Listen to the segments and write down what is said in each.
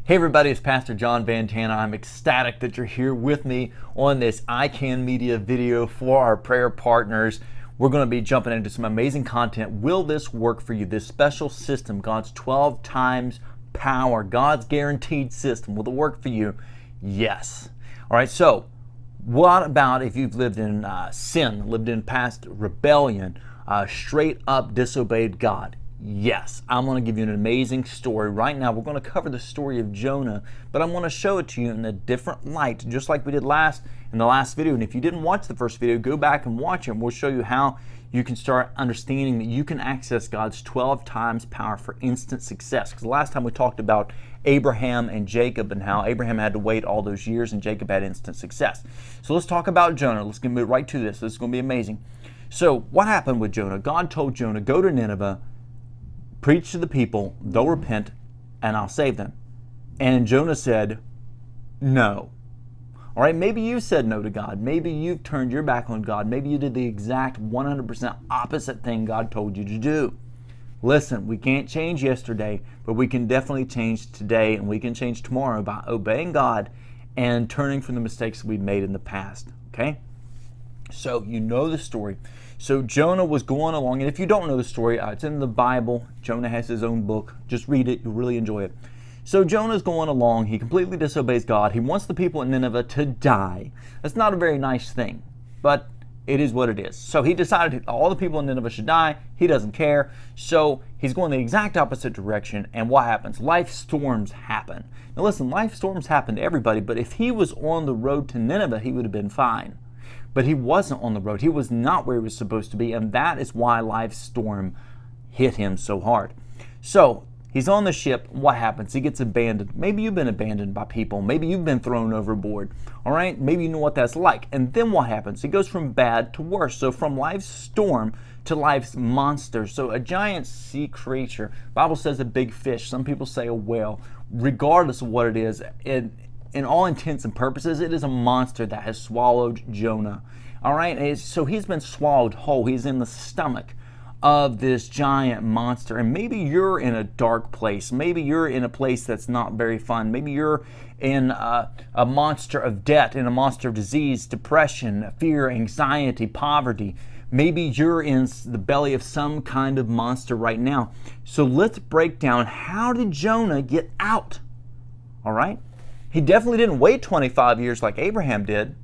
Hey everybody, it's Pastor John Van Tana. I'm ecstatic that you're here with me on this ICAN Media video for our prayer partners. We're going to be jumping into some amazing content. Will this work for you? This special system, God's 12 times power, God's guaranteed system, will it work for you? Yes. All right, so what about if you've lived in sin, lived in past rebellion, straight up disobeyed God? Yes, I'm going to give you an amazing story. Right now, we're going to cover the story of Jonah, but I'm going to show it to you in a different light, just like we did in the last video. And if you didn't watch the first video, go back and watch it, and we'll show you how you can start understanding that you can access God's 12 times power for instant success. Because the last time we talked about Abraham and Jacob and how Abraham had to wait all those years and Jacob had instant success. So let's talk about Jonah. Let's get right to this. This is going to be amazing. So what happened with Jonah? God told Jonah, go to Nineveh, preach to the people, they'll repent, and I'll save them. And Jonah said, no. All right, maybe you said no to God. Maybe you've turned your back on God. Maybe you did the exact 100% opposite thing God told you to do. Listen, we can't change yesterday, but we can definitely change today, and we can change tomorrow by obeying God and turning from the mistakes we've made in the past, okay? So you know the story. So Jonah was going along, and if you don't know the story, it's in the Bible. Jonah has his own book. Just read it. You'll really enjoy it. So Jonah's going along. He completely disobeys God. He wants the people in Nineveh to die. That's not a very nice thing, but it is what it is. So he decided all the people in Nineveh should die. He doesn't care. So he's going the exact opposite direction, and what happens? Life storms happen. Now listen, life storms happen to everybody, but if he was on the road to Nineveh, he would have been fine. But he wasn't on the road. He was not where he was supposed to be, and that is why life's storm hit him so hard. So he's on the ship. What happens? He gets abandoned. Maybe you've been abandoned by people. Maybe you've been thrown overboard. All right? Maybe you know what that's like. And then what happens? He goes from bad to worse. So from life's storm to life's monster. So a giant sea creature. The Bible says a big fish. Some people say a whale. Regardless of what it is, in all intents and purposes, it is a monster that has swallowed Jonah. All right, so he's been swallowed whole. He's in the stomach of this giant monster. And maybe you're in a dark place. Maybe you're in a place that's not very fun. Maybe you're in a monster of debt, in a monster of disease, depression, fear, anxiety, poverty. Maybe you're in the belly of some kind of monster right now. So let's break down, how did Jonah get out? All right? He definitely didn't wait 25 years like Abraham did.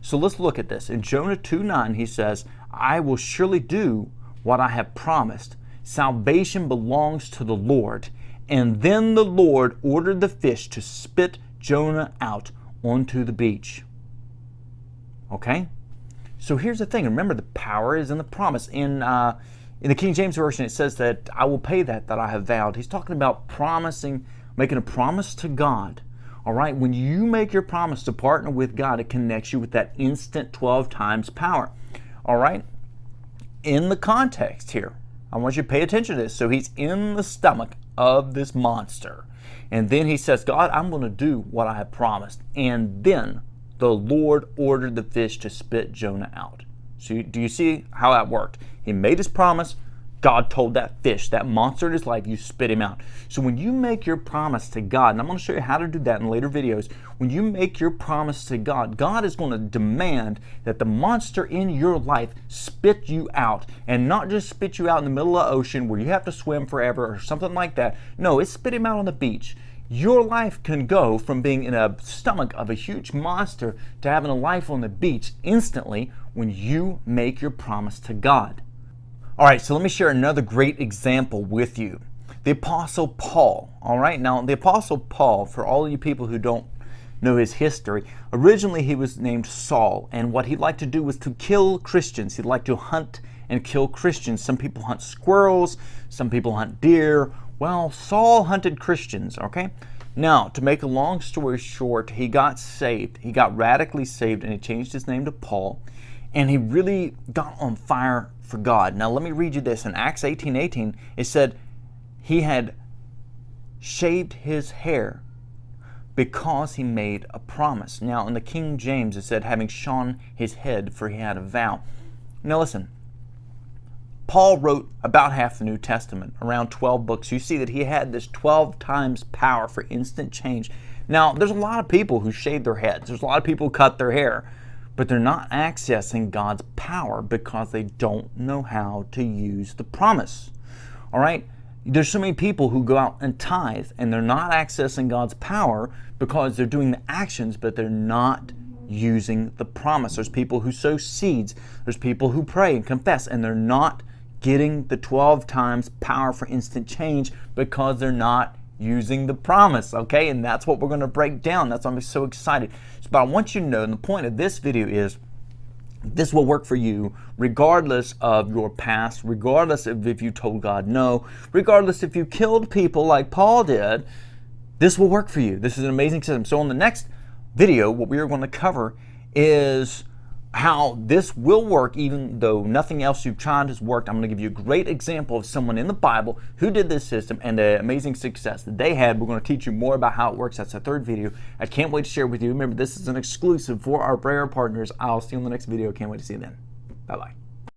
So let's look at this. In Jonah 2:9, he says, I will surely do what I have promised. Salvation belongs to the Lord. And then the Lord ordered the fish to spit Jonah out onto the beach. Okay? So here's the thing. Remember, the power is in the promise. In the King James Version, it says that I will pay that I have vowed. He's talking about promising, making a promise to God. All right, when you make your promise to partner with God, it connects you with that instant 12 times power. All right, in the context here, I want you to pay attention to this. So he's in the stomach of this monster. And then he says, God, I'm going to do what I have promised. And then the Lord ordered the fish to spit Jonah out. So do you see how that worked? He made his promise. God told that fish, that monster in his life, you spit him out. So when you make your promise to God, and I'm going to show you how to do that in later videos, when you make your promise to God, God is going to demand that the monster in your life spit you out. And not just spit you out in the middle of the ocean where you have to swim forever or something like that. No, it's spit him out on the beach. Your life can go from being in a stomach of a huge monster to having a life on the beach instantly when you make your promise to God. All right, so let me share another great example with you. The Apostle Paul, all right? Now, the Apostle Paul, for all of you people who don't know his history, originally he was named Saul, and what he liked to do was to kill Christians. He'd like to hunt and kill Christians. Some people hunt squirrels, some people hunt deer. Well, Saul hunted Christians, okay? Now, to make a long story short, he got saved. He got radically saved, and he changed his name to Paul, and he really got on fire for God. Now let me read you this. In Acts 18:18, it said he had shaved his hair because he made a promise. Now in the King James, it said having shorn his head, for he had a vow. Now listen, Paul wrote about half the New Testament, around 12 books. You see that he had this 12 times power for instant change. Now, there's a lot of people who shave their heads. There's a lot of people who cut their hair, but they're not accessing God's power because they don't know how to use the promise. All right? There's so many people who go out and tithe, and they're not accessing God's power because they're doing the actions, but they're not using the promise. There's people who sow seeds. There's people who pray and confess, and they're not getting the 12 times power for instant change because they're not using the promise, okay? And that's what we're going to break down. That's why I'm so excited. But I want you to know, and the point of this video is, this will work for you regardless of your past, regardless of if you told God no, regardless if you killed people like Paul did. This will work for you. This is an amazing system. So in the next video, what we are going to cover is how this will work even though nothing else you've tried has worked. I'm going to give you a great example of someone in the Bible who did this system and the amazing success that they had. We're going to teach you more about how it works. That's the third video. I can't wait to share with you. Remember, this is an exclusive for our prayer partners. I'll see you in the next video. Can't wait to see you then. Bye-bye.